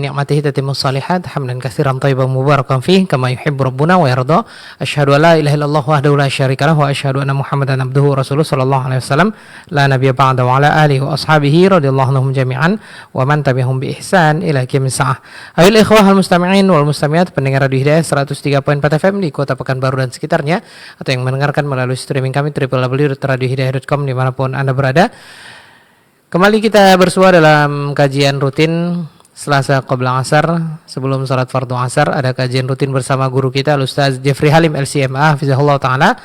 ni'matihi tatimmus shalihat hamdan katsiran thayyiban mubarakan fih kama yuhibbu rabbuna wa yarda. Asyhadu an la ilaha illallah wahdahu la syarika lahu wa asyhadu anna Muhammadan abduhu wa rasuluhu sallallahu alaihi wasallam la nabiyya ba'da wa ala alihi wa ashabihi radhiyallahu anhum jami'an wa man tabi'ahum bi ihsan ila yaumil sa'ah. Ayol ikhwah al mustami'in wal mustami'at pendengar Radio Hidayah 103.4 FM di Kota Pekanbaru dan sekitarnya, atau yang mendengarkan melalui streaming kami www.radiohidayah.com dimanapun Anda berada. Kembali kita bersua dalam kajian rutin Selasa qabla asar, sebelum salat fardu asar. Ada kajian rutin bersama guru kita Ustaz Jeffrey Halim LCMA hafizahullah taala.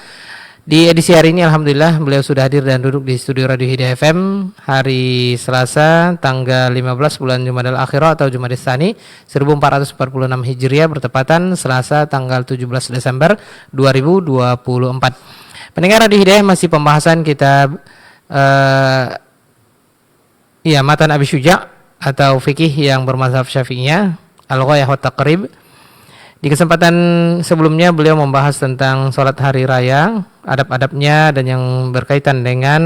Di edisi hari ini alhamdulillah beliau sudah hadir dan duduk di studio Radio Hidayah FM hari Selasa tanggal 15 bulan Jumadal Akhirah atau Jumadis Tsani 1446 Hijriah, bertepatan Selasa tanggal 17 Desember 2024. Pendengar Radio Hidayah, masih pembahasan kitab Matan Abi Syuja' atau fikih yang bermazhab Syafi'iyah, Al-Ghayah wa Taqrib. Di kesempatan sebelumnya beliau membahas tentang sholat hari raya, adab-adabnya dan yang berkaitan dengan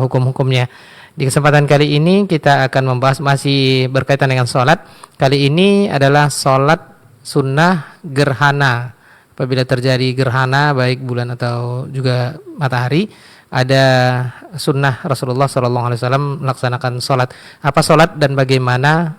hukum-hukumnya. Di kesempatan kali ini kita akan membahas masih berkaitan dengan sholat. Kali ini adalah sholat sunnah gerhana. Apabila terjadi gerhana baik bulan atau juga matahari, ada sunnah Rasulullah SAW melaksanakan sholat. Apa sholat dan bagaimana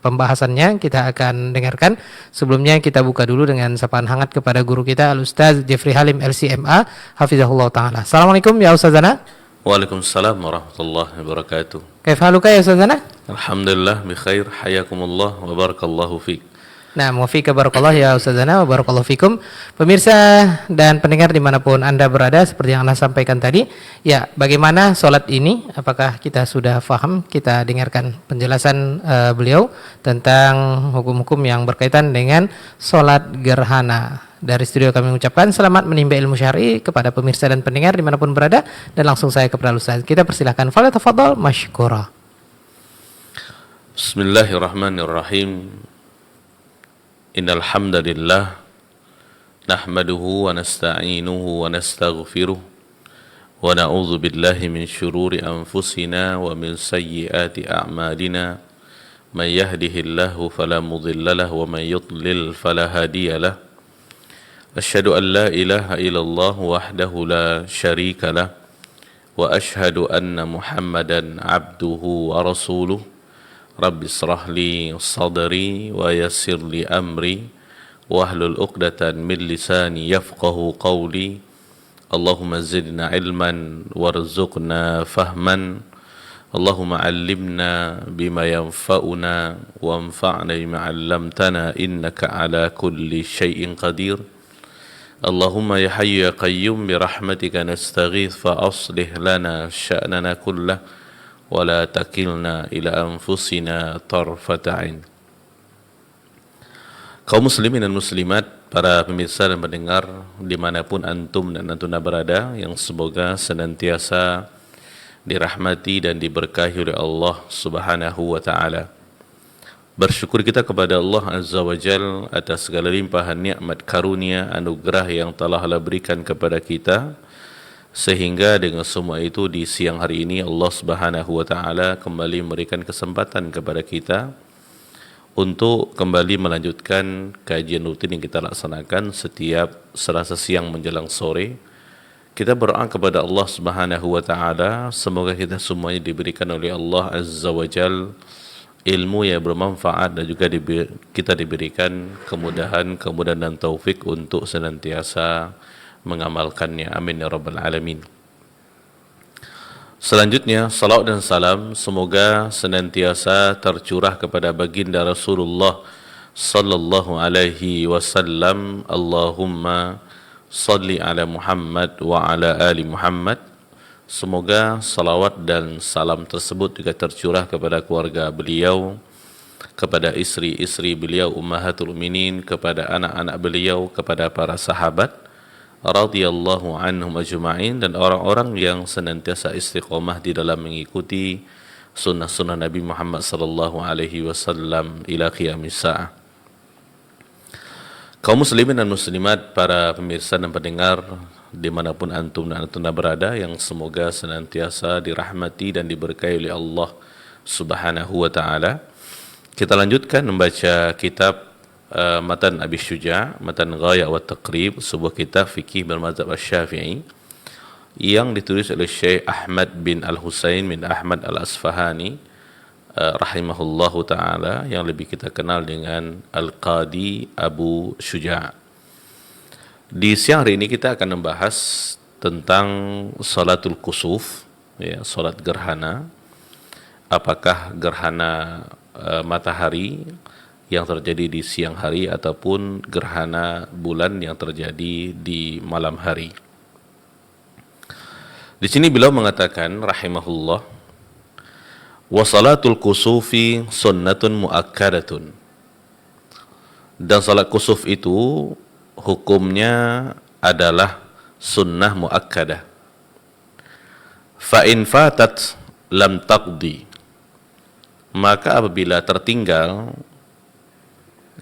pembahasannya kita akan dengarkan. Sebelumnya kita buka dulu dengan sapaan hangat kepada guru kita Al-Ustaz Jeffrey Halim LCMA hafizahullah ta'ala. Assalamualaikum ya Ustazana. Waalaikumsalam warahmatullahi wabarakatuh. Kaifa haluka ya Ustazana? Alhamdulillah bi khair, hayakumullah wa barakallahu fiik. Nah, muwaffiq barakallah ya Ustazana wa barakallahu fikum. Pemirsa dan pendengar dimanapun Anda berada, seperti yang Anda sampaikan tadi, ya bagaimana sholat ini, apakah kita sudah faham? Kita dengarkan penjelasan beliau tentang hukum-hukum yang berkaitan dengan sholat gerhana. Dari studio kami mengucapkan selamat menimba ilmu syar'i kepada pemirsa dan pendengar dimanapun berada, dan langsung saya kepada Ustaz. Kita persilahkan, fala tafadhal masykura. Bismillahirrahmanirrahim. Innal hamdalillah nahmaduhu wa nasta'inuhu wa nastaghfiruh wa na'udzu billahi min syururi anfusina wa min sayyiati a'malina. Man yahdihillahu fala mudilla lahu wa man yudlil fala hadiya lahu. Asyhadu an la ilaha illallah wahdahu la syarika lah wa asyhadu anna Muhammadan abduhu wa rasuluh. Rabbi israh li sadri wa yassir li amri wahlul 'uqdatan min lisani yafqahu qawli. Allahumma zidna ilman warzuqna fahman. Allahumma 'allimna bima yanfa'una wanfa'na bima 'allamtana innaka 'ala kulli syai'in qadir. Allahumma ya hayyu ya qayyum bi rahmatika nastaghith fa aslih lana sya'nana kullahu wala takilna ila anfusina tarfata ain. Kaum muslimin dan muslimat, para pemirsa dan pendengar dimanapun antum dan antuna berada, yang semoga senantiasa dirahmati dan diberkahi oleh Allah Subhanahu wa ta'ala. Bersyukur kita kepada Allah Azza wa Jal atas segala limpahan nikmat karunia anugerah yang telah Allah berikan kepada kita, sehingga dengan semua itu di siang hari ini Allah Subhanahu wa ta'ala kembali memberikan kesempatan kepada kita untuk kembali melanjutkan kajian rutin yang kita laksanakan setiap Selasa siang menjelang sore. Kita berdoa kepada Allah Subhanahu wa ta'ala semoga kita semuanya diberikan oleh Allah Azza wa Jal ilmu yang bermanfaat, dan juga kita diberikan kemudahan dan taufik untuk senantiasa mengamalkannya. Amin ya rabbal alamin. Selanjutnya, salawat dan salam semoga senantiasa tercurah kepada baginda Rasulullah sallallahu alaihi wasallam. Allahumma salli ala Muhammad wa ala ali Muhammad. Semoga salawat dan salam tersebut juga tercurah kepada keluarga beliau, kepada istri-istri beliau ummahatul mukminin, kepada anak-anak beliau, kepada para sahabat radhiyallahu anhum ajma'in, dan orang-orang yang senantiasa istiqomah di dalam mengikuti sunnah-sunnah Nabi Muhammad sallallahu alaihi wasallam ila qiyamis saah. Kaum muslimin dan muslimat, para pemirsa dan pendengar dimanapun antum dan antuna berada, yang semoga senantiasa dirahmati dan diberkahi oleh Allah Subhanahu wa ta'ala. Kita lanjutkan membaca kitab Matan Abi Syuja', Matan Ghaya wa Taqrib, sebuah kitab fikih bermazhab Asy-Syafi'i yang ditulis oleh Syekh Ahmad bin Al-Husain bin Ahmad Al-Asfahani rahimahullahu taala, yang lebih kita kenal dengan Al-Qadi Abu Syuja'. Di siang hari ini kita akan membahas tentang salatul kusuf, ya, salat gerhana. Apakah gerhana matahari yang terjadi di siang hari ataupun gerhana bulan yang terjadi di malam hari. Di sini beliau mengatakan rahimahullah, wa salatul kusufi sunnatun muakkadatun. Dan salat kusuf itu hukumnya adalah sunnah muakkadah. Fa in fatat lam taqdi. Maka apabila tertinggal,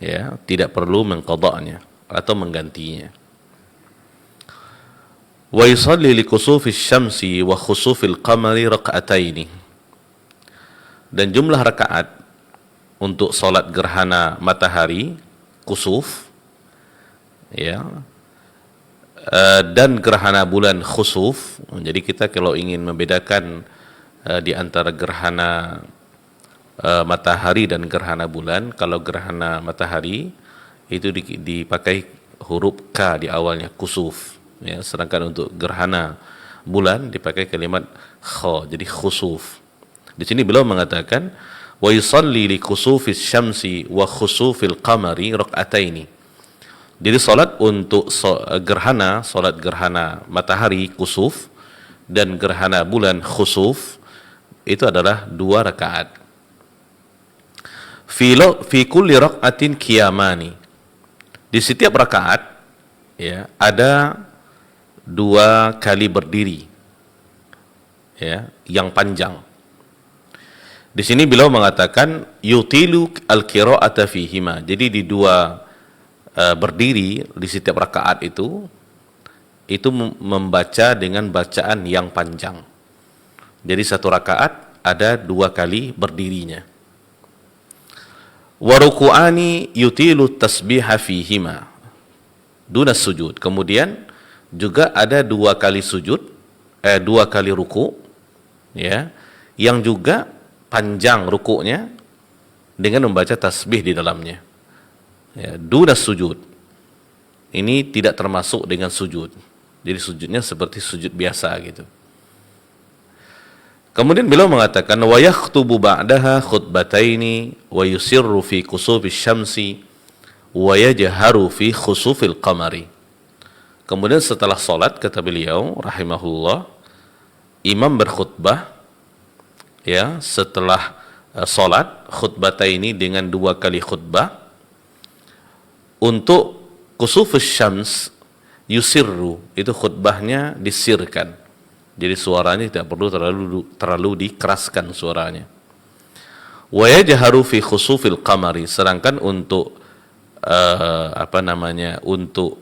ya, tidak perlu mengqadanya atau menggantinya. Wa yusalli li kusufis syamsi wa khusufil qamari raka'ataini. Dan jumlah rakaat untuk salat gerhana matahari kusuf, ya, dan gerhana bulan khusuf. Jadi kita kalau ingin membedakan di antara gerhana matahari dan gerhana bulan, kalau gerhana matahari itu dipakai huruf K di awalnya, kusuf, ya, sedangkan untuk gerhana bulan dipakai kalimat kha, jadi khusuf. Di sini beliau mengatakan wa yusalli li kusufis syamsi wa khusufil qamari rak'ataini. Jadi salat untuk salat gerhana matahari kusuf dan gerhana bulan khusuf itu adalah 2 rakaat. Fi kulli rak'atin qiyamani. Di setiap rakaat, ya, ada 2 kali berdiri, ya, yang panjang. Di sini beliau mengatakan yutilu al-qira'ata fihima. Jadi di 2 berdiri di setiap rakaat itu membaca dengan bacaan yang panjang. Jadi 1 rakaat ada 2 kali berdirinya. Wa ruku'ani yutilu tasbiha fihima dunas sujud. Kemudian juga ada 2 kali sujud, 2 kali ruku', ya, yang juga panjang ruku'nya dengan membaca tasbih di dalamnya. Ya, dunas sujud. Ini tidak termasuk dengan sujud. Jadi sujudnya seperti sujud biasa gitu. Kemudian beliau mengatakan wa yakhtubu ba'daha khutbataini wa yusirru fi kusufis syamsi wa yajharu fi khusufil qamari. Kemudian setelah salat, kata beliau rahimahullah, imam berkhutbah, ya, setelah salat khutbataini dengan 2 kali khutbah. Untuk kusufus syams yusirru, itu khutbahnya disirkan. Jadi suaranya tidak perlu terlalu dikeraskan suaranya. Wa yajharu fi khusufil qamari. Sedangkan untuk untuk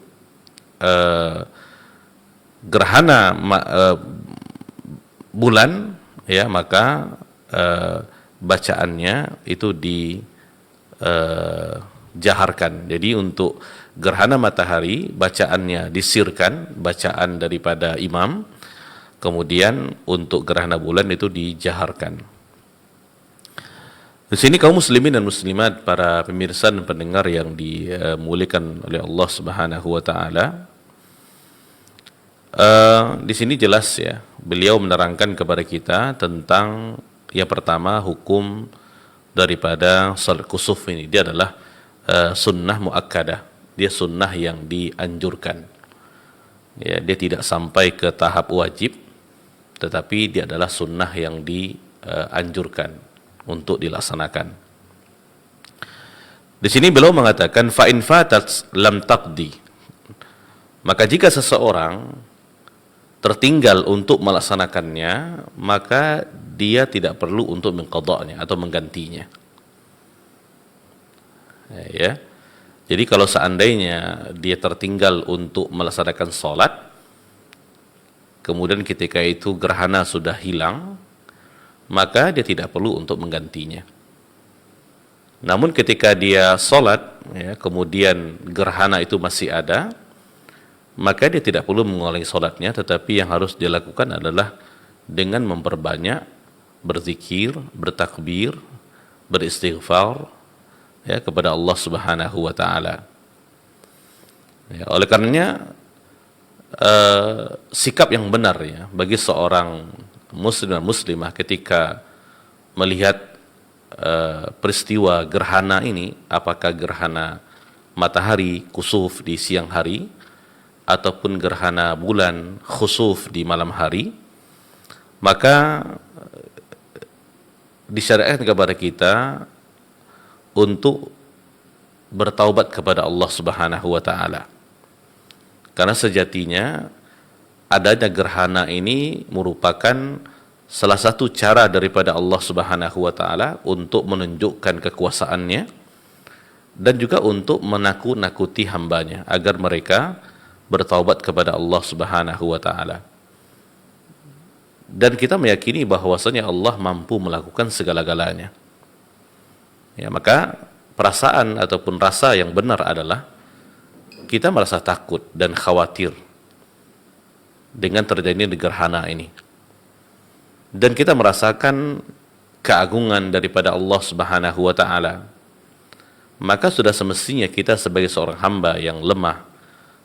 gerhana bulan, ya, maka bacaannya itu dijaharkan. Jadi untuk gerhana matahari bacaannya disirkan, bacaan daripada imam. Kemudian untuk gerhana bulan itu dijaharkan. Di sini kaum muslimin dan muslimat, para pemirsa dan pendengar yang dimuliakan oleh Allah Subhanahu wa taala. Di sini jelas, ya, beliau menerangkan kepada kita tentang yang pertama hukum daripada salat kusuf ini. Dia adalah sunnah muakkadah. Dia sunnah yang dianjurkan. Ya, dia tidak sampai ke tahap wajib, tetapi dia adalah sunnah yang dianjurkan untuk dilaksanakan. Di sini beliau mengatakan fa in fatat lam taqdi. Maka jika seseorang tertinggal untuk melaksanakannya, maka dia tidak perlu untuk mengqadanya atau menggantinya. Ya. Jadi kalau seandainya dia tertinggal untuk melaksanakan salat, kemudian ketika itu gerhana sudah hilang, maka dia tidak perlu untuk menggantinya. Namun ketika dia sholat, ya, kemudian gerhana itu masih ada, maka dia tidak perlu mengulangi sholatnya, tetapi yang harus dilakukan adalah dengan memperbanyak berzikir, bertakbir, beristighfar, ya, kepada Allah Subhanahu wa taala. Ya, oleh karenanya sikap yang benar, ya, bagi seorang muslim dan muslimah ketika melihat peristiwa gerhana ini, apakah gerhana matahari kusuf di siang hari ataupun gerhana bulan khusuf di malam hari, maka disyariatkan kepada kita untuk bertaubat kepada Allah Subhanahu wa taala. Karena sejatinya adanya gerhana ini merupakan salah satu cara daripada Allah Subhanahu wa taala untuk menunjukkan kekuasaannya dan juga untuk menakut-nakuti hambanya agar mereka bertaubat kepada Allah Subhanahu wa taala. Dan kita meyakini bahwasanya Allah mampu melakukan segala-galanya. Ya, maka perasaan ataupun rasa yang benar adalah kita merasa takut dan khawatir dengan terjadinya gerhana ini. Dan kita merasakan keagungan daripada Allah Subhanahu wa taala. Maka sudah semestinya kita sebagai seorang hamba yang lemah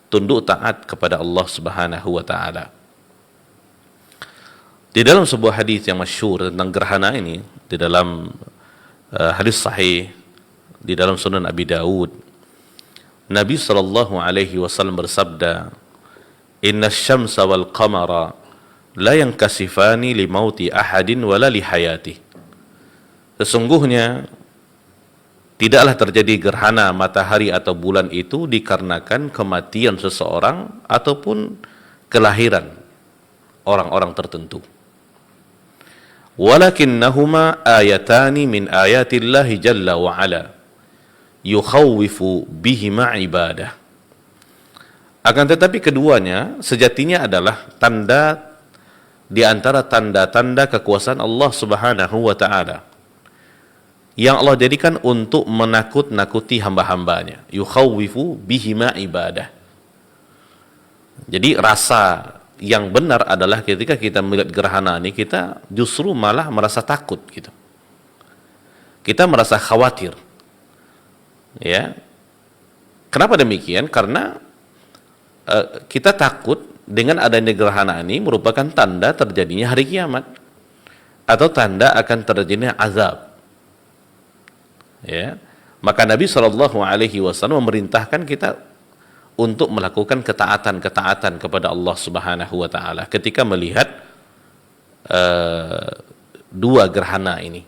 tunduk taat kepada Allah Subhanahu wa taala. Di dalam sebuah hadis yang masyhur tentang gerhana ini, di dalam hadis sahih di dalam Sunan Abi Dawud, Nabi sallallahu alaihi wasallam bersabda, "Inna asy-syamsa wal qamara la yankasifani li mauti ahadin wala li hayati." Sesungguhnya tidaklah terjadi gerhana matahari atau bulan itu dikarenakan kematian seseorang ataupun kelahiran orang-orang tertentu. Walakinnahuma ayatani min ayatillahi jalla wa ala yukhawwifu bihima ibadah. Akan tetapi keduanya sejatinya adalah tanda di antara tanda-tanda kekuasaan Allah Subhanahu wa taala yang Allah jadikan untuk menakut-nakuti hamba-hambanya. Yukhawwifu bihima ibadah. Jadi rasa yang benar adalah ketika kita melihat gerhana ini, kita justru malah merasa takut gitu. Kita merasa khawatir. Ya. Kenapa demikian? Karena kita takut dengan adanya gerhana ini merupakan tanda terjadinya hari kiamat atau tanda akan terjadinya azab. Ya. Maka Nabi Shallallahu alaihi wasallam memerintahkan kita untuk melakukan ketaatan-ketaatan kepada Allah Subhanahu wa taala ketika melihat dua gerhana ini.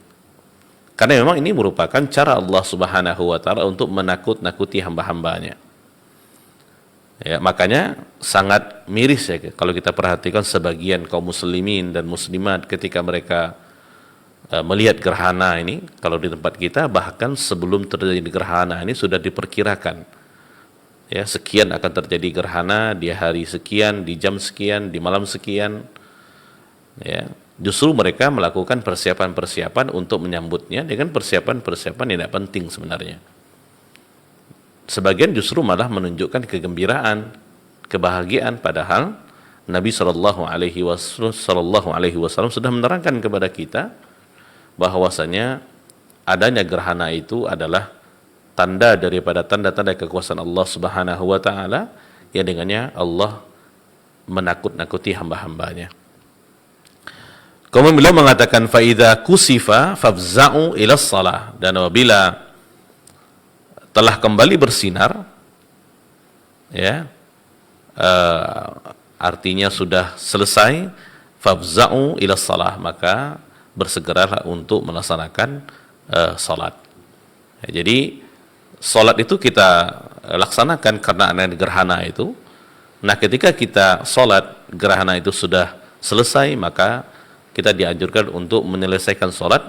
Karena memang ini merupakan cara Allah Subhanahu wa taala untuk menakut-nakuti hamba-hambanya. Ya, makanya sangat miris ya kalau kita perhatikan sebagian kaum muslimin dan muslimat ketika mereka melihat gerhana ini, kalau di tempat kita bahkan sebelum terjadi gerhana ini sudah diperkirakan. Ya, sekian akan terjadi gerhana di hari sekian, di jam sekian, di malam sekian. Ya, justru mereka melakukan persiapan-persiapan untuk menyambutnya dengan persiapan-persiapan yang tidak penting sebenarnya. Sebagian justru malah menunjukkan kegembiraan, kebahagiaan, padahal Nabi Shallallahu alaihi wasallam sudah menerangkan kepada kita bahwasanya adanya gerhana itu adalah tanda daripada tanda-tanda kekuasaan Allah Subhanahu wa taala yang dengannya Allah menakut-nakuti hamba-hambanya. Kemudian beliau mengatakan fa idza kusifa fafza'u ila shalah, dan apabila telah kembali bersinar, ya, artinya sudah selesai, fafza'u ila shalah, maka bersegeralah untuk melaksanakan salat. Ya, jadi salat itu kita laksanakan karena ada gerhana itu. Nah, ketika kita salat gerhana itu sudah selesai, maka kita dianjurkan untuk menyelesaikan salat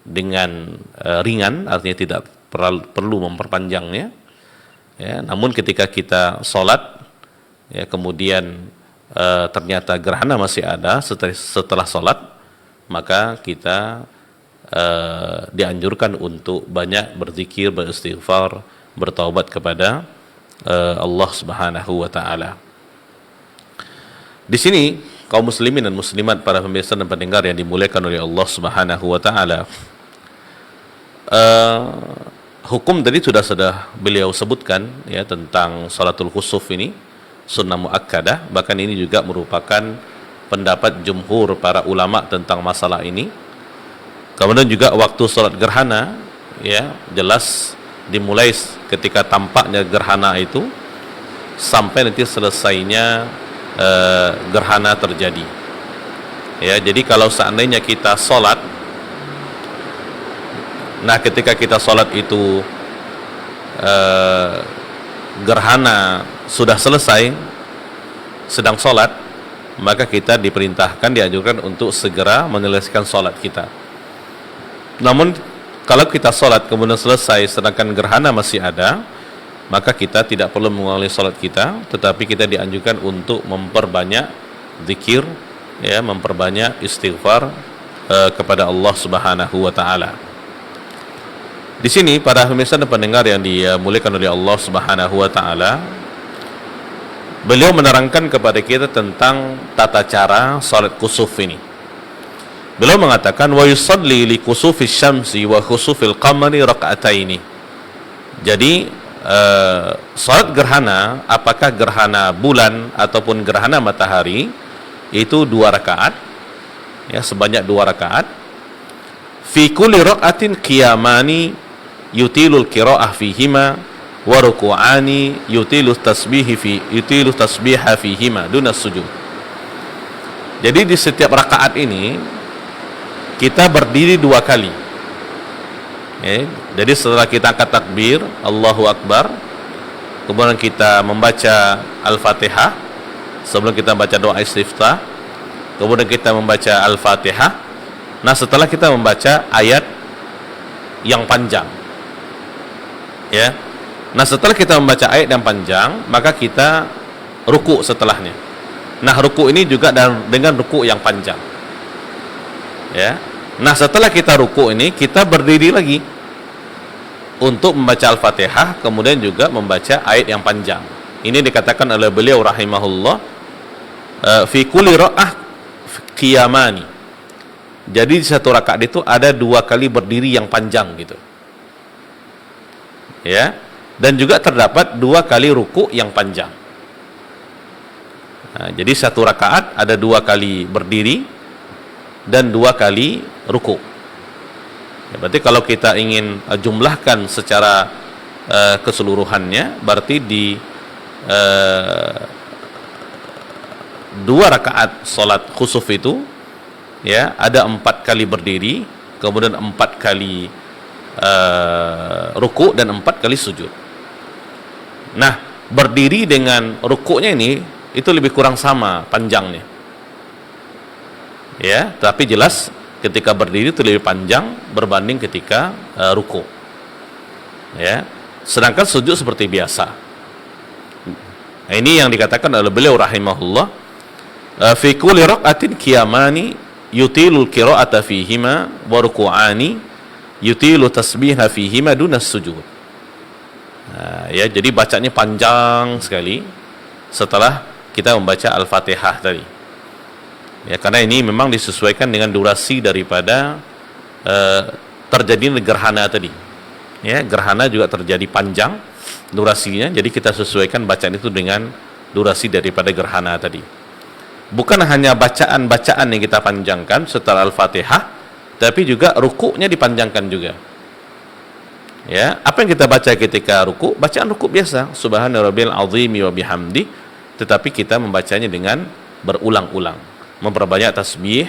dengan ringan, artinya tidak perlu memperpanjangnya. Ya, namun ketika kita salat, ya, kemudian ternyata gerhana masih ada setelah salat, maka kita dianjurkan untuk banyak berzikir, beristighfar, bertaubat kepada Allah Subhanahu wa taala. Di sini kaum muslimin dan muslimat, para pemirsa dan pendengar yang dimuliakan oleh Allah Subhanahu wa taala, hukum tadi sudah beliau sebutkan ya tentang salatul khusuf ini sunnah muakkadah, bahkan ini juga merupakan pendapat jumhur para ulama tentang masalah ini. Kemudian juga waktu salat gerhana ya jelas dimulai ketika tampaknya gerhana itu sampai nanti selesainya gerhana terjadi. Ya, jadi kalau seandainya kita salat, nah ketika kita salat itu gerhana sudah selesai, sedang salat, maka kita diperintahkan, dianjurkan untuk segera menyelesaikan salat kita. Namun kalau kita salat kemudian selesai sedangkan gerhana masih ada, maka kita tidak perlu mengulangi salat kita, tetapi kita dianjurkan untuk memperbanyak zikir ya, memperbanyak istighfar kepada Allah Subhanahu wa taala. Di sini para pemirsa dan pendengar yang dimuliakan oleh Allah Subhanahu wa taala, beliau menerangkan kepada kita tentang tata cara salat kusuf ini. Beliau mengatakan wa yusalli li kusufis syamsi wa khusufil qamari raka'ataini. Jadi salat gerhana, apakah gerhana bulan ataupun gerhana matahari, itu 2 rakaat ya, sebanyak 2 rakaat. Fi kulli raka'atin qiyamani yutilul qira'ah fihima wa ruku'ani yutilus tasbiha fihima dunas sujud. Jadi di setiap rakaat ini kita berdiri 2 kali. Jadi setelah kita angkat takbir Allahu Akbar, kemudian kita membaca Al-Fatihah, sebelum kita baca doa istiftah, kemudian kita membaca Al-Fatihah. Nah setelah kita membaca ayat yang panjang ya, nah setelah kita membaca ayat yang panjang, maka kita ruku setelahnya. Nah ruku ini juga dengan ruku yang panjang ya. Nah setelah kita ruku ini, kita berdiri lagi untuk membaca Al-Fatihah, kemudian juga membaca ayat yang panjang. Ini dikatakan oleh beliau rahimahullah fi kulli ra'ah qiyamani. Jadi di satu rakaat itu ada 2 kali berdiri yang panjang gitu ya, dan juga terdapat 2 kali ruku yang panjang. Nah, jadi satu rakaat ada 2 kali berdiri dan 2 kali ruku ya, berarti kalau kita ingin jumlahkan secara keseluruhannya, berarti di 2 rakaat salat khusuf itu ya ada 4 kali berdiri, kemudian 4 kali ruku dan 4 kali sujud. Nah berdiri dengan rukuknya ini itu lebih kurang sama panjangnya ya, tapi jelas ketika berdiri itu lebih panjang berbanding ketika ruku ya. Sedangkan sujud seperti biasa. Nah, ini yang dikatakan oleh beliau rahimahullah fi kulli rak'atin qiyamani yutilul qira'ata fihima wa ruku'ani yutilu tasbiha fihima dunas sujud. Nah, ya jadi bacanya panjang sekali setelah kita membaca Al-Fatihah tadi. Ya, karena ini memang disesuaikan dengan durasi daripada terjadi gerhana tadi. Ya, gerhana juga terjadi panjang durasinya, jadi kita sesuaikan bacaan itu dengan durasi daripada gerhana tadi. Bukan hanya bacaan-bacaan yang kita panjangkan setelah Al-Fatihah, tapi juga rukuknya dipanjangkan juga. Ya, apa yang kita baca ketika ruku? Bacaan ruku biasa, Subhana rabbiyal azimi wa bihamdi, tetapi kita membacanya dengan berulang-ulang, memperbanyak tasbih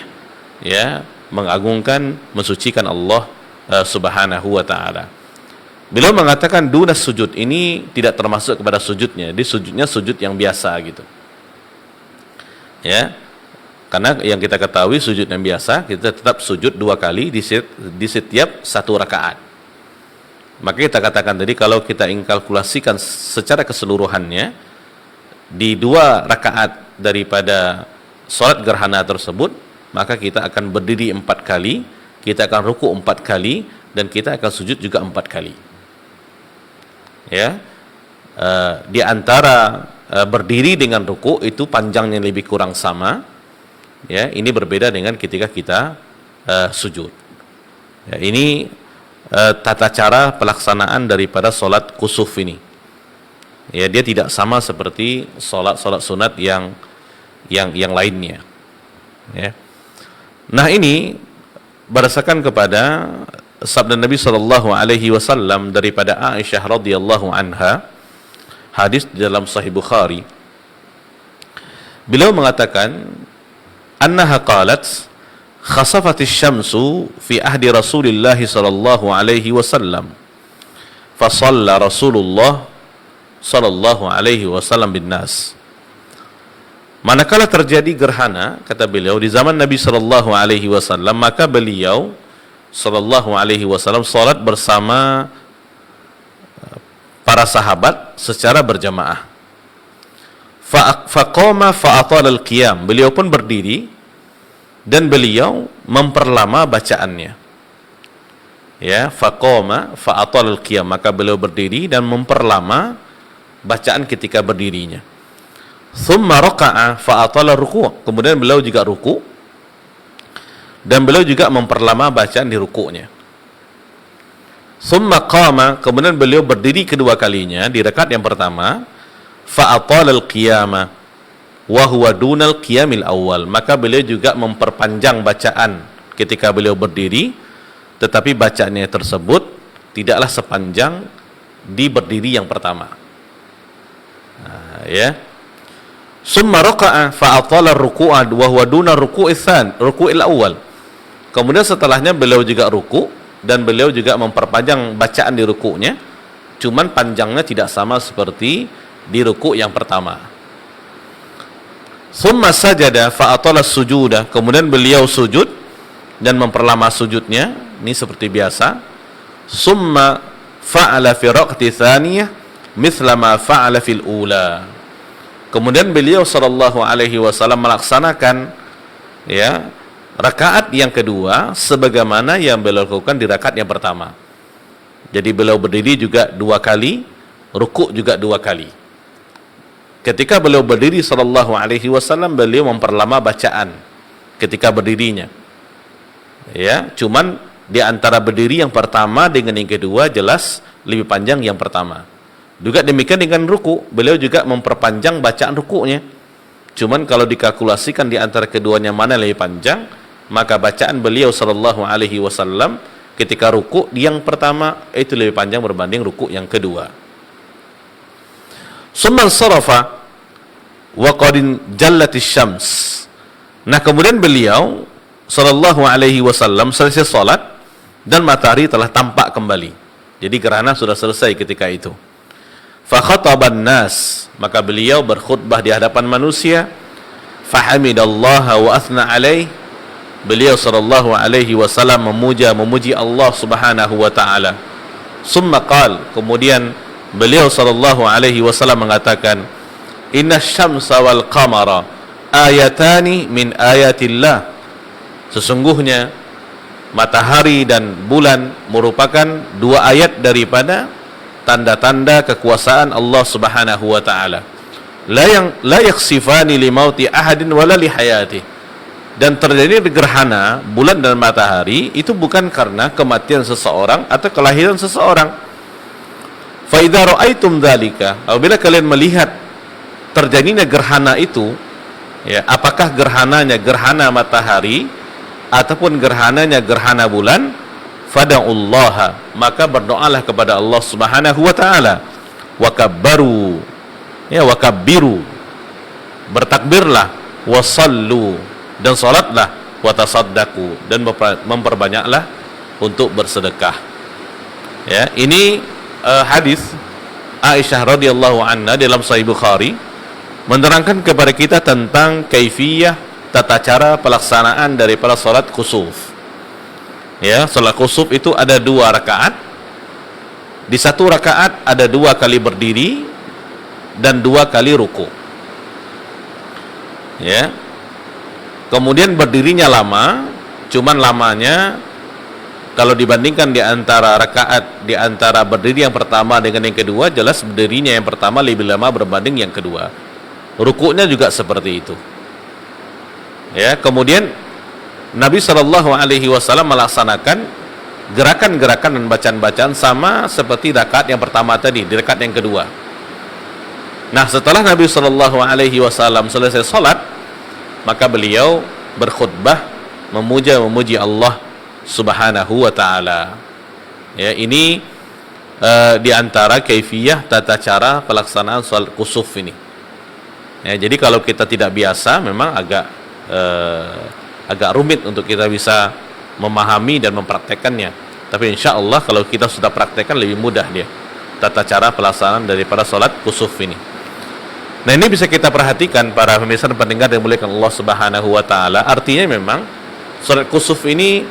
ya, mengagungkan, mensucikan Allah Subhanahu wa taala. Beliau mengatakan dunas sujud ini tidak termasuk kepada sujudnya, di sujudnya sujud yang biasa gitu. Ya. Karena yang kita ketahui sujud yang biasa kita tetap sujud 2 kali di setiap 1 rakaat. Maka kita katakan tadi kalau kita ingin kalkulasikan secara keseluruhannya di 2 rakaat daripada salat gerhana tersebut, maka kita akan berdiri 4 kali kita akan ruku 4 kali, dan kita akan sujud juga 4 kali. Ya, di antara berdiri dengan ruku itu panjangnya lebih kurang sama. Ya, ini berbeda dengan ketika kita sujud. Ya, ini tata cara pelaksanaan daripada solat kusuf ini. Ya, dia tidak sama seperti solat sunat yang lainnya. Ya. Nah, ini berdasarkan kepada sabda Nabi sallallahu alaihi wasallam daripada Aisyah radhiyallahu anha, hadis di dalam Sahih Bukhari. Beliau mengatakan, annaha qalat, khasafatis syamsu fi ahdi Rasulillah sallallahu alaihi wasallam, fa shalla Rasulullah sallallahu alaihi wasallam bin nas. Manakala terjadi gerhana, kata beliau, di zaman Nabi sallallahu alaihi wasallam, maka beliau sallallahu alaihi wasallam salat bersama para sahabat secara berjamaah. Faqama fa'atal al-qiyam. Beliau pun berdiri dan beliau memperlama bacaannya. Ya, faqama fa'atal al-qiyam, maka beliau berdiri dan memperlama bacaan ketika berdirinya. Thumma raka'a fa'atal ruku'. Kemudian beliau juga ruku' dan beliau juga memperlama bacaan di rukuknya. Summa qama, kemudian beliau berdiri kedua kalinya di rakaat yang pertama, fa'atal al-qiyama wa huwa dunal qiyamil awal, maka beliau juga memperpanjang bacaan ketika beliau berdiri, tetapi bacaannya tersebut tidaklah sepanjang di berdiri yang pertama. Nah, ya. Summa raka'a fa'atal ar-ruku'a wa huwa dunal ruku'il awal. Kemudian setelahnya beliau juga ruku dan beliau juga memperpanjang bacaan di rukuknya, cuman panjangnya tidak sama seperti di ruku yang pertama. Summa sajada fa'atala sujuda, kemudian beliau sujud dan memperlama sujudnya, ini seperti biasa. Summa fa'ala fi raqti tsaniyah mithla ma fa'ala fil ula. Kemudian beliau sallallahu alaihi wasallam melaksanakan, ya, rakaat yang kedua sebagaimana yang beliau lakukan di rakaat yang pertama. Jadi beliau berdiri juga 2 kali, rukuk juga 2 kali. Ketika beliau berdiri sallallahu alaihi wasallam, beliau memperlama bacaan ketika berdirinya. Ya, cuman di antara berdiri yang pertama dengan yang kedua jelas lebih panjang yang pertama. Juga demikian dengan ruku, beliau juga memperpanjang bacaan rukuknya. Cuman kalau dikalkulasikan di antara keduanya mana lebih panjang, maka bacaan beliau sallallahu alaihi wasallam ketika ruku yang pertama itu lebih panjang berbanding ruku yang kedua. Summan sarafa wa qadin jallatis syams. Nah, kemudian beliau sallallahu alaihi wasallam selesai salat dan matahari telah tampak kembali. Jadi gerhana sudah selesai ketika itu. Fa khataban nas, maka beliau berkhutbah di hadapan manusia. Fahamidallaha wa athna alaihi. Beliau sallallahu alaihi wasallam memuji Allah Subhanahu wa taala. Summa qala, kemudian beliau sallallahu alaihi wasallam mengatakan, inna syamsa wal qamara ayatani min ayatillah. Sesungguhnya matahari dan bulan merupakan 2 ayat daripada tanda-tanda kekuasaan Allah Subhanahu wa taala. La yakhsifani li mauti ahadin wala li hayatihi. Dan terjadi gerhana bulan dan matahari itu bukan karena kematian seseorang atau kelahiran seseorang. Fa idza ra'aitum dzalika, apabila kalian melihat terjadinya gerhana itu, ya, apakah gerhananya gerhana matahari ataupun gerhananya gerhana bulan, fada'ullaha, maka berdoalah kepada Allah Subhanahu wa taala, wa kabbaru, ya, wa kabbiru, bertakbirlah, wa sallu, dan salatlah, wa tasaddaqu, dan memperbanyaklah untuk bersedekah. Ya, ini hadis Aisyah radhiyallahu anha dalam Sahih Bukhari menerangkan kepada kita tentang kaifiyah, tata cara pelaksanaan daripada salat kusuf. Ya, salat kusuf itu ada 2 rakaat. Di 1 rakaat ada 2 kali berdiri dan 2 kali ruku. Ya. Kemudian berdirinya lama, cuman lamanya kalau dibandingkan di antara rakaat, di antara berdiri yang pertama dengan yang kedua, jelas berdirinya yang pertama lebih lama berbanding yang kedua. Rukuknya juga seperti itu. Ya, kemudian Nabi Shallallahu Alaihi Wasallam melaksanakan gerakan-gerakan dan bacaan-bacaan sama seperti rakaat yang pertama tadi, di rakaat yang kedua. Nah, setelah Nabi Shallallahu Alaihi Wasallam selesai sholat, maka beliau berkhutbah memuji Allah Subhanahu wa Ta'ala. Ya, ini di antara kaifiyah tata cara pelaksanaan sholat kusuf ini. Ya, jadi kalau kita tidak biasa, memang agak rumit untuk kita bisa memahami dan mempraktekannya. Tapi insya Allah kalau kita sudah praktekkan lebih mudah dia tata cara pelaksanaan daripada sholat kusuf ini. Nah, ini bisa kita perhatikan para pemirsa dan pendengar yang dimuliakan Allah Subhanahu wa Ta'ala. Artinya memang sholat kusuf ini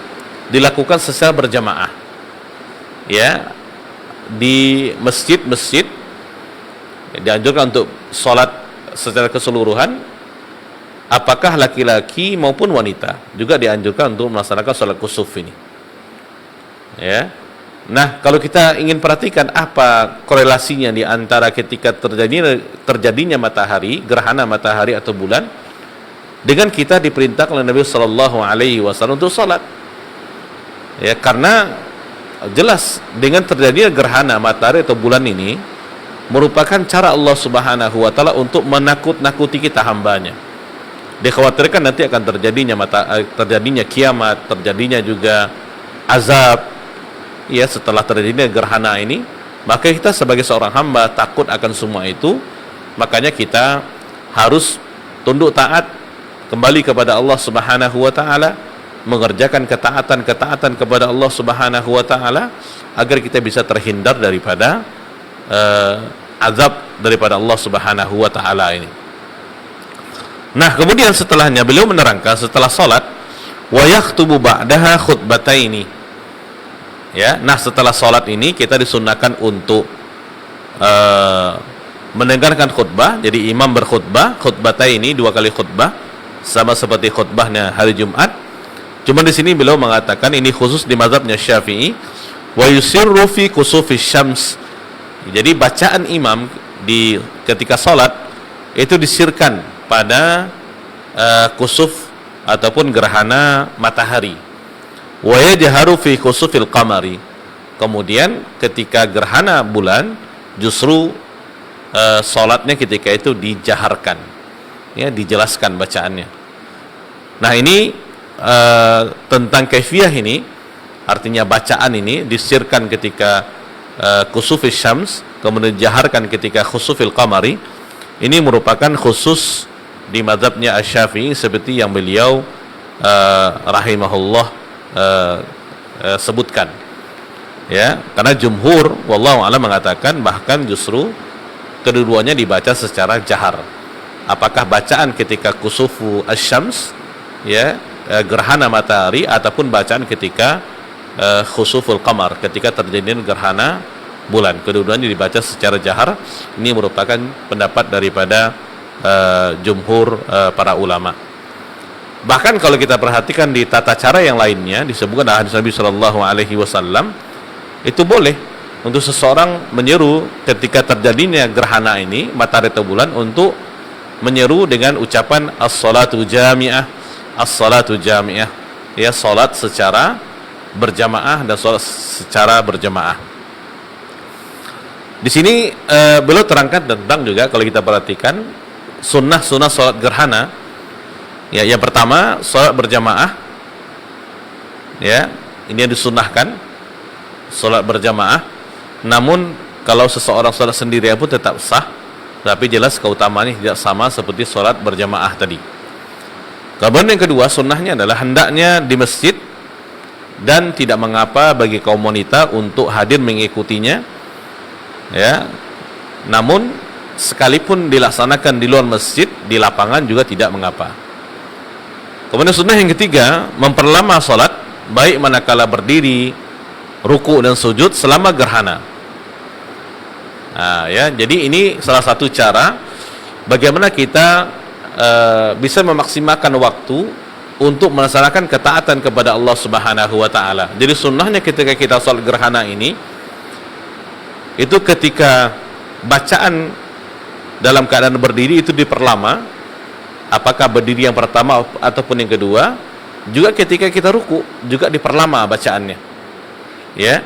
dilakukan secara berjamaah, ya, di masjid-masjid. Dianjurkan untuk sholat secara keseluruhan, apakah laki-laki maupun wanita juga dianjurkan untuk melaksanakan sholat kusuf ini, ya. Nah, kalau kita ingin perhatikan apa korelasinya di antara ketika terjadinya matahari, gerhana matahari atau bulan, dengan kita diperintahkan oleh Nabi Sallallahu Alaihi Wasallam untuk sholat, ya, karena jelas dengan terjadinya gerhana matahari atau bulan ini merupakan cara Allah Subhanahu Wa Taala untuk menakut-nakuti kita hambanya. Dikhawatirkan nanti akan terjadinya kiamat, terjadinya juga azab. Ya, setelah terjadinya gerhana ini, maka kita sebagai seorang hamba takut akan semua itu. Makanya kita harus tunduk taat kembali kepada Allah Subhanahu wa Ta'ala, mengerjakan ketaatan kepada Allah Subhanahu wa Ta'ala, agar kita bisa terhindar daripada azab daripada Allah Subhanahu wa Ta'ala ini. Nah, kemudian setelahnya beliau menerangkan, setelah salat, wa yakhtubu ba'daha khutbataini. Ya, nah setelah salat ini kita disunnahkan untuk mendengarkan khutbah. Jadi imam berkhutbah, khutbataini, 2 kali khutbah, sama seperti khutbahnya hari Jumat. Cuma di sini beliau mengatakan ini khusus di mazhabnya Syafi'i, wa yusirru fi kusufis syams. Jadi bacaan imam ketika salat itu disirkan pada kusuf ataupun gerhana matahari. Wa yajharu fi kusufil qamari. Kemudian ketika gerhana bulan justru salatnya ketika itu dijaharkan, ya, dijelaskan bacaannya. Nah, ini tentang kaifiyah ini, artinya bacaan ini disirkan ketika kusufil syams, kemudian dijaharkan ketika kusufil qamari. Ini merupakan khusus di mazhabnya Asy-Syafi'i seperti yang beliau rahimahullah sebutkan, ya, karena jumhur wallahu a'lam mengatakan bahkan justru kedua-duanya dibaca secara jahar. Apakah bacaan ketika kusufu asy-syams, ya, gerhana matahari, ataupun bacaan ketika khusuful qamar, ketika terjadinya gerhana bulan, kedua-duanya dibaca secara jahar. Ini merupakan pendapat daripada jumhur para ulama. Bahkan kalau kita perhatikan di tata cara yang lainnya disebutkan dalam hadis Nabi Shallallahu Alaihi Wasallam, itu boleh untuk seseorang menyeru ketika terjadinya gerhana ini matahari atau bulan untuk menyeru dengan ucapan as-salatu jami'ah, as-salatu jami'ah, ya, salat secara berjamaah dan salat secara berjamaah. Di sini beliau terangkan tentang juga kalau kita perhatikan sunnah-sunnah salat gerhana. Ya, yang pertama salat berjamaah, ya, ini yang disunnahkan salat berjamaah. Namun kalau seseorang salat sendirian pun tetap sah, tapi jelas keutamaannya tidak sama seperti salat berjamaah tadi. Kemudian yang kedua, sunnahnya adalah hendaknya di masjid dan tidak mengapa bagi kaum wanita untuk hadir mengikutinya, ya. Namun sekalipun dilaksanakan di luar masjid, di lapangan juga tidak mengapa. Kemudian sunnah yang ketiga, memperlama salat baik manakala berdiri, ruku dan sujud selama gerhana. Nah, ya, jadi ini salah satu cara bagaimana kita bisa memaksimalkan waktu untuk melaksanakan ketaatan kepada Allah Subhanahu wa taala. Jadi sunnahnya ketika kita salat gerhana ini itu ketika bacaan dalam keadaan berdiri itu diperlama, apakah berdiri yang pertama ataupun yang kedua. Juga ketika kita ruku juga diperlama bacaannya. Ya.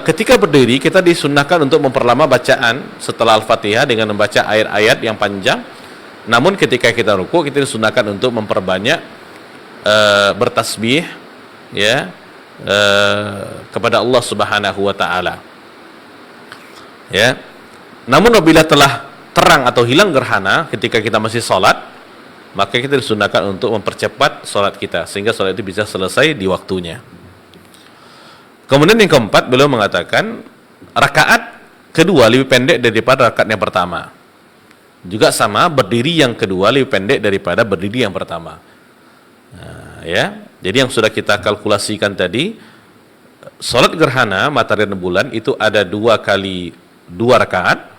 Ketika berdiri kita disunnahkan untuk memperlama bacaan setelah Al-Fatihah dengan membaca ayat-ayat yang panjang. Namun ketika kita ruku kita disunahkan untuk memperbanyak bertasbih ya kepada Allah Subhanahu wa taala. Ya. Namun apabila telah terang atau hilang gerhana ketika kita masih salat, maka kita disunahkan untuk mempercepat salat kita sehingga salat itu bisa selesai di waktunya. Kemudian yang keempat, beliau mengatakan rakaat kedua lebih pendek daripada rakaat yang pertama. Juga sama, berdiri yang kedua lebih pendek daripada berdiri yang pertama. Nah, ya. Jadi yang sudah kita kalkulasikan tadi, salat gerhana matahari dan bulan itu ada 2 rakaat.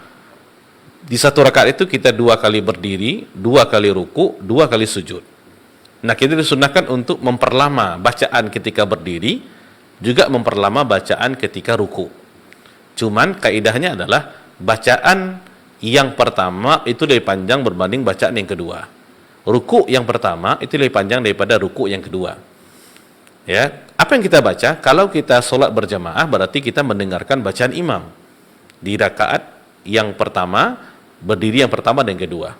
Di satu rakaat itu kita 2 kali berdiri, 2 kali ruku, 2 kali sujud. Nah, kita disunahkan untuk memperlama bacaan ketika berdiri, juga memperlama bacaan ketika ruku. Cuman kaidahnya adalah bacaan yang pertama itu lebih panjang berbanding bacaan yang kedua. Ruku yang pertama itu lebih panjang daripada ruku yang kedua. Ya, apa yang kita baca? Kalau kita sholat berjamaah berarti kita mendengarkan bacaan imam di rakaat yang pertama, berdiri yang pertama dan kedua.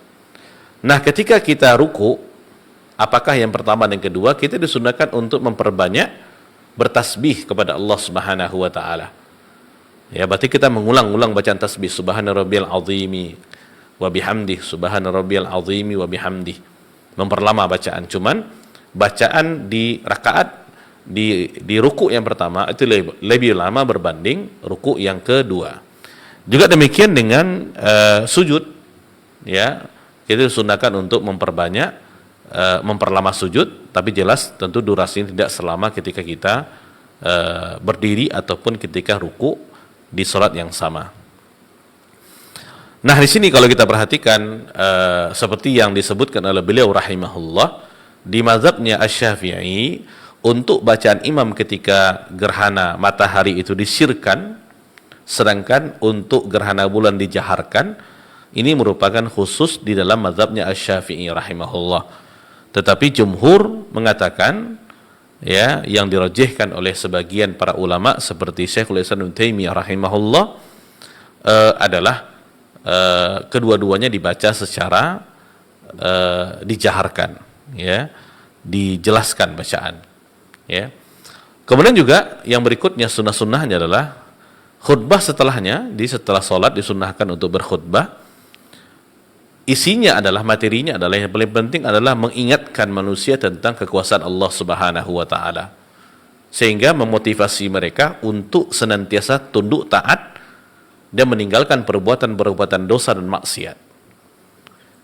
Nah, ketika kita ruku, apakah yang pertama dan kedua, kita disunahkan untuk memperbanyak bertasbih kepada Allah Subhanahu wa taala. Ya, berarti kita mengulang-ulang bacaan tasbih subhana rabbiyal azimi wa bihamdih, subhana rabbiyal azimi wa bihamdih. Memperlama bacaan. Cuman bacaan di rakaat di ruku yang pertama itu lebih lama berbanding ruku yang kedua. Juga demikian dengan sujud, ya, kita disunahkan untuk memperlama sujud, tapi jelas tentu durasinya tidak selama ketika kita berdiri ataupun ketika ruku di salat yang sama. Nah, di sini kalau kita perhatikan seperti yang disebutkan oleh beliau rahimahullah, di mazhabnya Asy-Syafi'i untuk bacaan imam ketika gerhana matahari itu disirkan, sedangkan untuk gerhana bulan dijaharkan, ini merupakan khusus di dalam mazhabnya Asy-Syafi'i rahimahullah. Tetapi jumhur mengatakan, ya, yang dirajihkan oleh sebagian para ulama seperti Syekhul Islam Ibnu Taimiyah rahimahullah adalah kedua-duanya dibaca secara dijaharkan, ya, dijelaskan bacaan, ya. Kemudian juga yang berikutnya sunnah-sunnahnya adalah khutbah setelahnya, setelah sholat disunnahkan untuk berkhutbah. Isinya adalah, materinya adalah, yang paling penting adalah mengingatkan manusia tentang kekuasaan Allah Subhanahu wa taala, sehingga memotivasi mereka untuk senantiasa tunduk taat dan meninggalkan perbuatan-perbuatan dosa dan maksiat.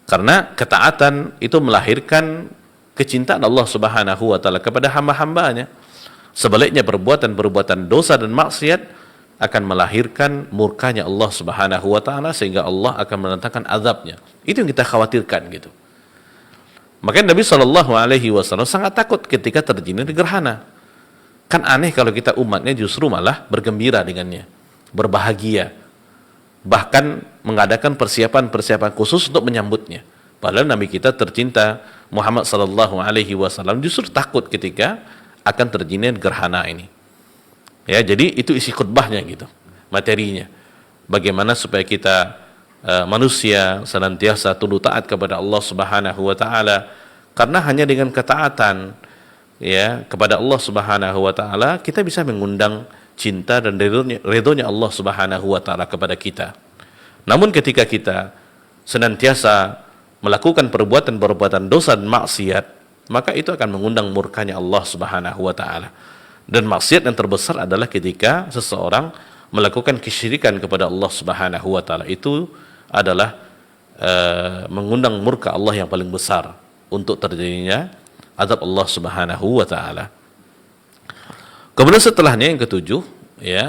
Karena ketaatan itu melahirkan kecintaan Allah Subhanahu wa taala kepada hamba-hambanya. Sebaliknya perbuatan-perbuatan dosa dan maksiat akan melahirkan murkanya Allah Subhanahu wa taala, sehingga Allah akan mendatangkan azabnya. Itu yang kita khawatirkan gitu. Makanya Nabi SAW sangat takut ketika terjadi gerhana. Kan aneh kalau kita umatnya justru malah bergembira dengannya, berbahagia, bahkan mengadakan persiapan-persiapan khusus untuk menyambutnya. Padahal Nabi kita tercinta Muhammad SAW justru takut ketika akan terjadi gerhana ini. Ya, jadi itu isi khutbahnya gitu, materinya. Bagaimana supaya kita manusia senantiasa tunduk taat kepada Allah Subhanahu wa taala, karena hanya dengan ketaatan, ya, kepada Allah Subhanahu wa taala kita bisa mengundang cinta dan ridhonya Allah Subhanahu wa taala kepada kita. Namun ketika kita senantiasa melakukan perbuatan-perbuatan dosa dan maksiat, maka itu akan mengundang murkanya Allah Subhanahu wa taala. Dan maksiat yang terbesar adalah ketika seseorang melakukan kesyirikan kepada Allah Subhanahu wa taala. Itu adalah mengundang murka Allah yang paling besar untuk terjadinya azab Allah Subhanahu wa taala. Kemudian setelahnya yang ketujuh, ya,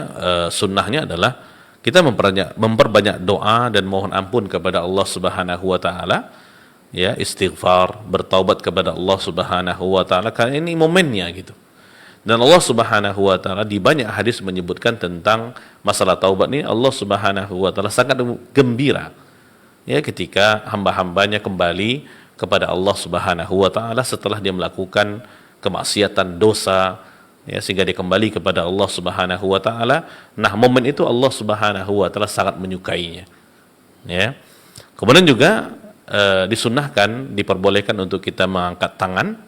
sunnahnya adalah kita memperbanyak doa dan mohon ampun kepada Allah Subhanahu wa taala, ya istighfar, bertaubat kepada Allah Subhanahu wa taala, karena ini momennya gitu. Dan Allah Subhanahu wa taala di banyak hadis menyebutkan tentang masalah taubat ini. Allah Subhanahu wa taala sangat gembira ya ketika hamba-hambanya kembali kepada Allah Subhanahu wa taala setelah dia melakukan kemaksiatan, dosa, ya, sehingga dia kembali kepada Allah Subhanahu wa taala. Nah, momen itu Allah Subhanahu wa taala sangat menyukainya. Ya. Kemudian juga disunnahkan, diperbolehkan untuk kita mengangkat tangan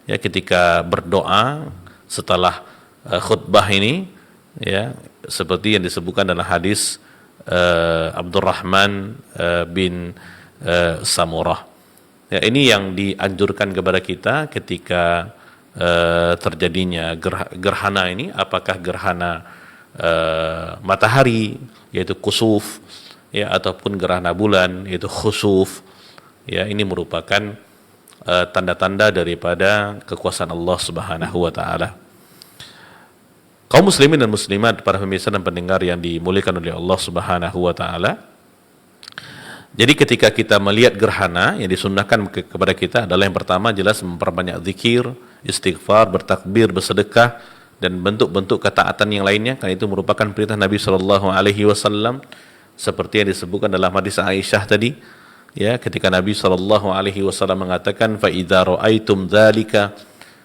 ya ketika berdoa setelah khutbah ini, ya, seperti yang disebutkan dalam hadis Abdurrahman bin Samurah. Ya, ini yang dianjurkan kepada kita ketika terjadinya gerhana ini, apakah gerhana matahari yaitu kusuf, ya, ataupun gerhana bulan yaitu khusuf. Ya, ini merupakan tanda-tanda daripada kekuasaan Allah Subhanahu wa taala. Kaum muslimin dan muslimat, para pemirsa dan pendengar yang dimuliakan oleh Allah Subhanahu wa taala. Jadi ketika kita melihat gerhana, yang disunnahkan kepada kita adalah yang pertama jelas memperbanyak zikir, istighfar, bertakbir, bersedekah, dan bentuk-bentuk ketaatan yang lainnya, karena itu merupakan perintah Nabi sallallahu alaihi wasallam seperti yang disebutkan dalam hadis Aisyah tadi, ya, ketika Nabi sallallahu alaihi wasallam mengatakan fa idza raaitum dzalika,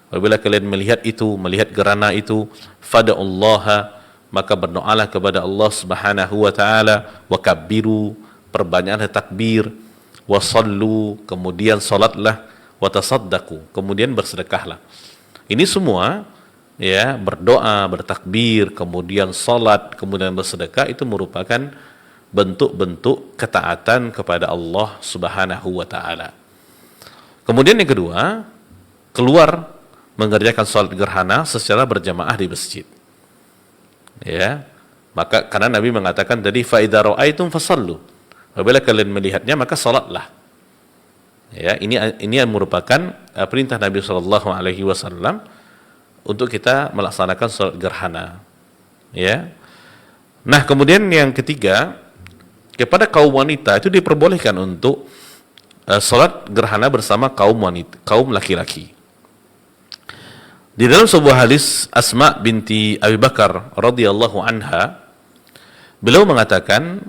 apabila kalian melihat itu, melihat gerhana itu, fad'ullaha, maka berdoalah kepada Allah Subhanahu wa taala, wa kabbiru, perbanyaklah takbir, wa sallu, kemudian salatlah, wa tasaddaqu, kemudian bersedekahlah. Ini semua, ya, berdoa, bertakbir, kemudian salat, kemudian bersedekah, itu merupakan bentuk-bentuk ketaatan kepada Allah Subhanahu wa taala. Kemudian yang kedua, keluar mengerjakan salat gerhana secara berjamaah di masjid. Ya. Maka karena Nabi mengatakan tadi fa idza raaitum fasallu. Apabila kalian melihatnya maka salatlah. Ya, ini yang merupakan perintah Nabi sallallahu alaihi wasallam untuk kita melaksanakan salat gerhana. Ya. Nah, kemudian yang ketiga, kepada kaum wanita itu diperbolehkan untuk salat gerhana bersama kaum wanita, kaum laki-laki. Di dalam sebuah hadis Asma binti Abi Bakar radhiyallahu anha, beliau mengatakan,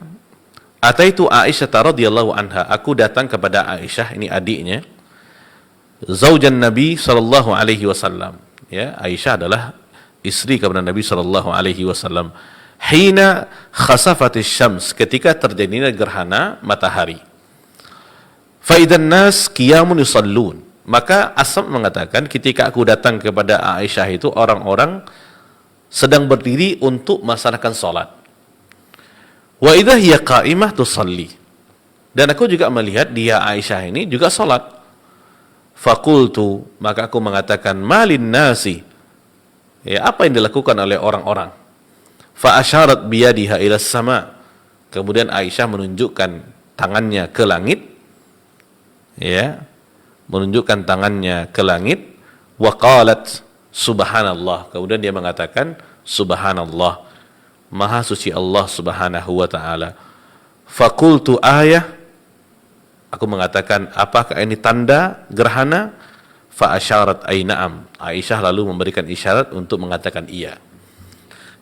"Ataitu Aisyah radhiyallahu anha, aku datang kepada Aisyah, ini adiknya, zaujan Nabi sallallahu alaihi wasallam." Ya, Aisyah adalah istri kepada Nabi sallallahu alaihi wasallam. Hina khasafatis syams, ketika terjadinya gerhana matahari. Fa idzan nas qiyamun yusallun, maka Asma mengatakan ketika aku datang kepada Aisyah itu orang-orang sedang berdiri untuk melaksanakan salat. Wa idza hiya qa'imah tusalli, dan aku juga melihat dia Aisyah ini juga salat. Faqultu, maka aku mengatakan, malin nasi, ya, apa yang dilakukan oleh orang-orang? Fa asyarat biyadiha ila sama, kemudian Aisyah menunjukkan tangannya ke langit, ya, menunjukkan tangannya ke langit. Wa qalat subhanallah, kemudian dia mengatakan subhanallah, maha suci Allah Subhanahu wa taala. Faqultu ayah, aku mengatakan apakah ini tanda gerhana? Fa asyarat ay na'am, Aisyah lalu memberikan isyarat untuk mengatakan iya.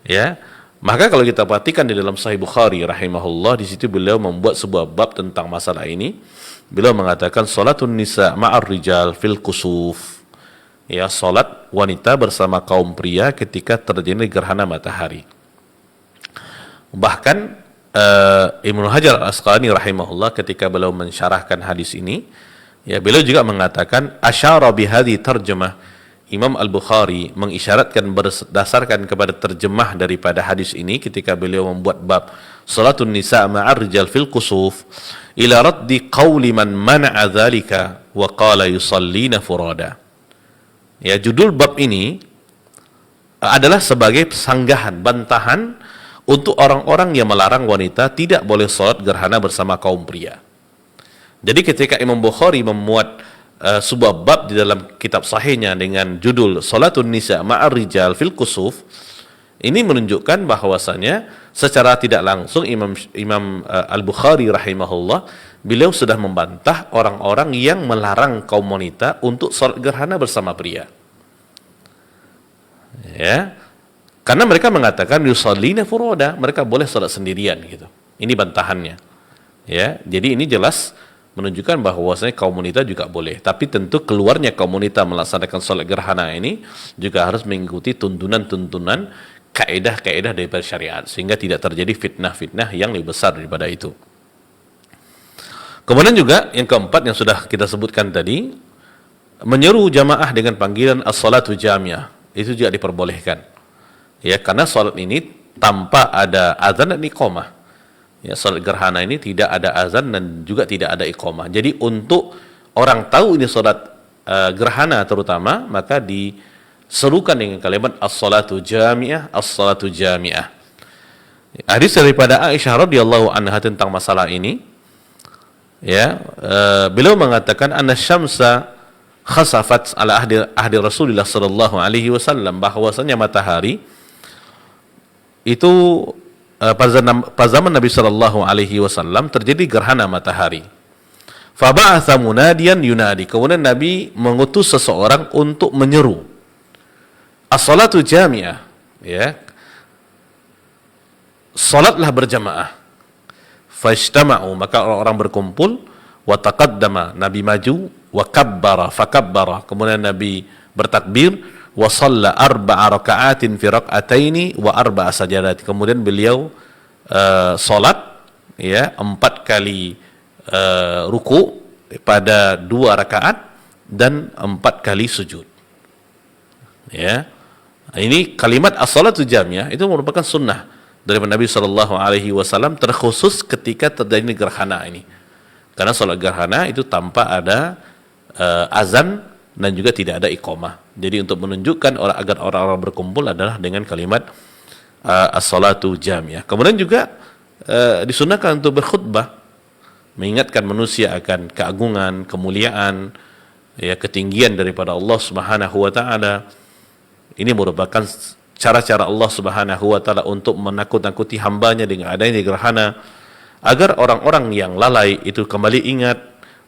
Ya, maka kalau kita perhatikan di dalam Sahih Bukhari rahimahullah, di situ beliau membuat sebuah bab tentang masalah ini. Beliau mengatakan salatun nisa ma'ar rijal fil kusuf, ya, salat wanita bersama kaum pria ketika terjadi gerhana matahari. Bahkan Ibnu Hajar Al-Asqalani rahimahullah ketika beliau mensyarahkan hadis ini, ya, beliau juga mengatakan asyara bihadhi tarjamah, Imam Al-Bukhari mengisyaratkan berdasarkan kepada terjemah daripada hadis ini ketika beliau membuat bab salatun nisa ma'ar rijal fil kusuf ila raddi qawli man mana'a dzalika wa qala yusallina furada. Ya, judul bab ini adalah sebagai sanggahan, bantahan untuk orang-orang yang melarang wanita tidak boleh salat gerhana bersama kaum pria. Jadi ketika Imam Bukhari memuat sebuah bab di dalam kitab sahihnya dengan judul salatun nisa ma'ar rijal fil kusuf, ini menunjukkan bahwasanya secara tidak langsung Imam Al-Bukhari rahimahullah beliau sudah membantah orang-orang yang melarang kaum wanita untuk sholat gerhana bersama pria. Ya, karena mereka mengatakan yusallina furoda, mereka boleh sholat sendirian gitu. Ini bantahannya. Ya, jadi ini jelas menunjukkan bahwasanya kaum wanita juga boleh. Tapi tentu keluarnya kaum wanita melaksanakan sholat gerhana ini juga harus mengikuti tuntunan-tuntunan kaedah-kaedah daripada syariat, sehingga tidak terjadi fitnah-fitnah yang lebih besar daripada itu. Kemudian juga yang keempat yang sudah kita sebutkan tadi, menyeru jamaah dengan panggilan as-salatu jamiah, itu juga diperbolehkan. Ya, karena salat ini tanpa ada azan dan iqamah. Ya, salat gerhana ini tidak ada azan dan juga tidak ada iqamah. Jadi untuk orang tahu ini salat gerhana terutama, maka diserukan dengan kalimat as-salatu jamiah, as-salatu jamiah. Hadis daripada Aisyah radhiyallahu anha tentang masalah ini, ya, beliau mengatakan anna syamsa khasafat ala ahdi Rasulullah sallallahu alaihi wasallam, bahwasanya matahari itu pada zaman Nabi sallallahu alaihi wasallam terjadi gerhana matahari. Fa ba'atha munadiyan yunadi, kemudian Nabi mengutus seseorang untuk menyeru as-salatu jamiah, ya, salatlah berjamaah. Fajtama'u, maka orang-orang berkumpul, wa taqaddama, Nabi maju, wa kabbara fakabbara, kemudian Nabi bertakbir, wa shalla arba'a raka'atin fi rak'ataini wa arba'a sajadat, kemudian beliau salat, ya, 4 kali ruku pada 2 rakaat dan 4 kali sujud. Ya. Ini kalimat as-salatu jamiah itu merupakan sunnah dari Nabi sallallahu alaihi wasallam, terkhusus ketika terjadi gerhana ini. Karena salat gerhana itu tanpa ada azan dan juga tidak ada iqamah. Jadi untuk menunjukkan agar orang-orang berkumpul adalah dengan kalimat as-salatu jamiah. Kemudian juga disunahkan untuk berkhutbah, mengingatkan manusia akan keagungan, kemuliaan, ya, ketinggian daripada Allah Subhanahu wa taala. Ini merupakan cara-cara Allah Subhanahu wa taala untuk menakut-nakuti hambanya dengan adanya gerhana, agar orang-orang yang lalai itu kembali ingat,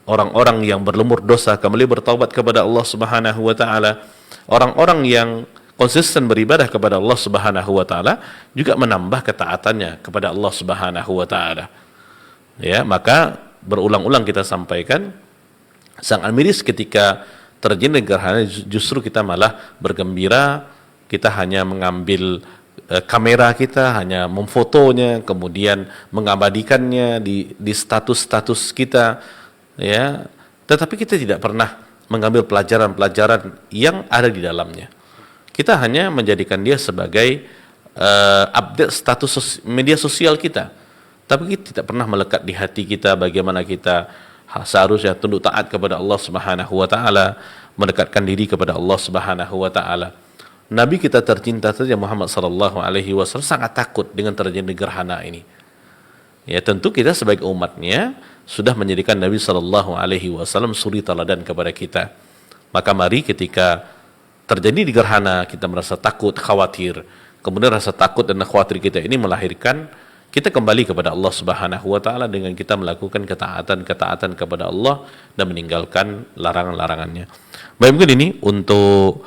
orang-orang yang berlumur dosa kembali bertaubat kepada Allah Subhanahu wa taala, orang-orang yang konsisten beribadah kepada Allah Subhanahu wa taala juga menambah ketaatannya kepada Allah Subhanahu wa taala. Ya, maka berulang-ulang kita sampaikan, sangat miris ketika terjadi gerhana justru kita malah bergembira, kita hanya mengambil kamera kita, hanya memfotonya, kemudian mengabadikannya di status-status kita, ya. Tetapi kita tidak pernah mengambil pelajaran-pelajaran yang ada di dalamnya. Kita hanya menjadikan dia sebagai update status media sosial kita. Tapi kita tidak pernah melekat di hati kita bagaimana kita seharusnya tunduk taat kepada Allah Subhanahu wa taala, mendekatkan diri kepada Allah Subhanahu wa taala. Nabi kita tercinta saja Muhammad sallallahu alaihi wasallam sangat takut dengan terjadi gerhana ini. Ya, tentu kita sebagai umatnya sudah menjadikan Nabi sallallahu alaihi wasallam suri teladan kepada kita. Maka mari ketika terjadi di gerhana kita merasa takut, khawatir, kemudian rasa takut dan khawatir kita ini melahirkan kita kembali kepada Allah Subhanahu wa taala dengan kita melakukan ketaatan kepada Allah dan meninggalkan larangan-larangannya. Baik, mungkin ini untuk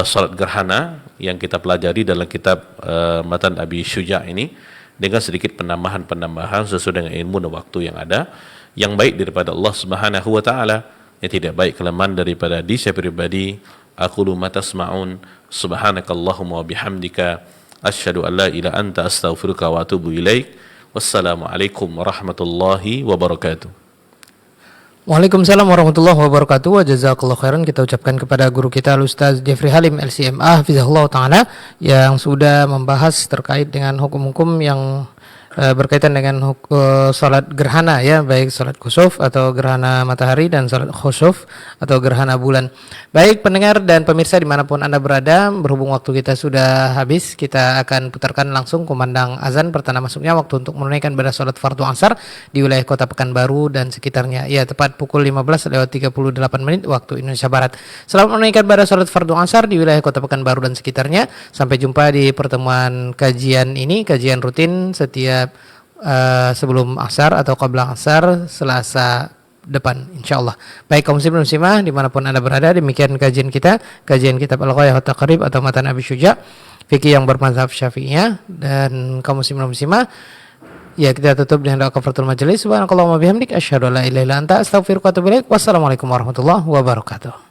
salat gerhana yang kita pelajari dalam kitab Matan Abi Syuja' ini, dengan sedikit penambahan sesuai dengan ilmu dan waktu yang ada, yang baik daripada Allah Subhanahu wa taala, yang tidak baik kelemahan daripada diri saya pribadi. Aqulu ma tasma'un, subhanakallahumma wa bihamdika, asyhadu an la ilaha anta astaghfiruka wa atubu ilaik. Wassalamualaikum warahmatullahi wabarakatuh. Waalaikumsalam warahmatullahi wabarakatuh. Wa jazakallahu khairan kita ucapkan kepada guru kita Ustaz Jeffrey Halim LCMA hafizahullah taala yang sudah membahas terkait dengan hukum-hukum yang berkaitan dengan salat gerhana, ya, baik salat khusuf atau gerhana matahari dan salat khusuf atau gerhana bulan. Baik pendengar dan pemirsa dimanapun Anda berada, berhubung waktu kita sudah habis, kita akan putarkan langsung kumandang azan pertanda masuknya waktu untuk menunaikan ibadah salat fardu asar di wilayah Kota Pekanbaru dan sekitarnya, ya, tepat pukul 15:38 waktu Indonesia Barat. Selamat menunaikan ibadah salat fardu asar di wilayah Kota Pekanbaru dan sekitarnya. Sampai jumpa di pertemuan kajian ini, kajian rutin setiap sebelum asar atau qabla asar Selasa depan insyaallah. Baik kaum muslimin muslimah dimanapun Anda berada, demikian kajian kitab Al-Ghayah wa Taqrib atau Matan Abi Syuja, fikih yang bermazhab Syafi'iyah. Dan kaum muslimin muslimah, ya kita tutup dengan doa kafaratul majelis. Subhanakallahumma bihamdik asyhadu an la ilaha illa anta astaghfiruka wa atubu ilaik. Wassalamualaikum warahmatullahi wabarakatuh.